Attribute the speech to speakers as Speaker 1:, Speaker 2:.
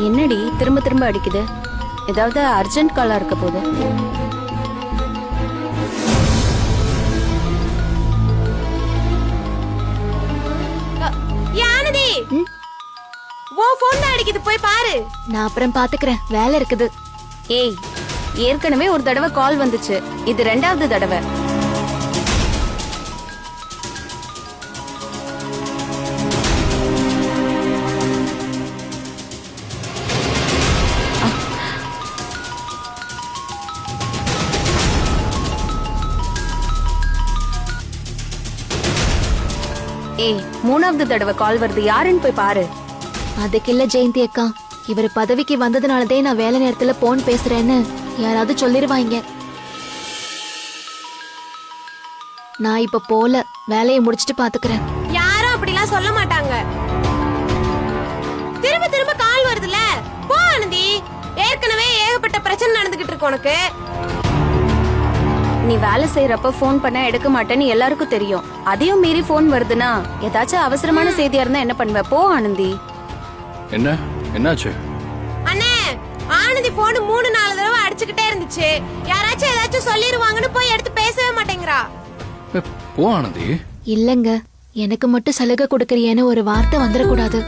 Speaker 1: என்னடி திரும்ப திரும்ப அடிக்குது? ஏதாவது அர்ஜென்ட் காலா இருக்க போது.
Speaker 2: யானதி, ஓ போன் தான் அடிக்குது, போய் பாரு.
Speaker 3: நான் அப்புறம் பாத்துக்கிறேன், வேலை இருக்குது.
Speaker 1: ஏய், ஏற்கனவே ஒரு தடவை கால் வந்துச்சு, இது 2வது தடவை. ஏய், 3வது தடவை கால் வருது, யாருன்னு போய் பாரு.
Speaker 3: அதுக்கு இல்ல ஜெயந்தி அக்கா, இவர் பதவிக்கு வந்ததுனாலதே நான் வேலை நேரத்துல போன் பேசுறேன்னு யாராவது சொல்லிருவாங்க. நான் இப்ப போல, வேலையை முடிச்சிட்டு பாத்துக்கிறேன்.
Speaker 2: யாரும் அப்படிலாம் சொல்ல மாட்டாங்க. திரும்ப திரும்ப கால் வருதுல, போ ஆனந்தி. ஏற்கனவே ஏகப்பட்ட பிரச்சனை நடந்துகிட்டு இருக்கு உனக்கு.
Speaker 1: நீ வேலை செய்யறப்ப போன் பண்ண எடுக்க மாட்டேன்னு எல்லாருக்கும் தெரியும். அதையும் மீறி போன் வருதுன்னா ஏதாச்சும் அவசரமான செய்தியா இருந்தா என்ன பண்ணுவ? போ ஆனந்தி.
Speaker 4: என்ன என்னாச்சு?
Speaker 2: அண்ணே, ஆனந்தி போன் 3-4 தடவை அடிச்சுக்கிட்டே இருந்துச்சு. யாராச்சும் ஏதாச்சும் சொல்லிருவாங்கன்னு போய் எடுத்து பேசவே மாட்டேங்கிறா.
Speaker 4: போ ஆனந்தி.
Speaker 3: இல்லங்க, எனக்கு மட்டும் சலுகை கொடுக்கறியேன்னு ஒரு வார்த்தை வந்துடக்கூடாது.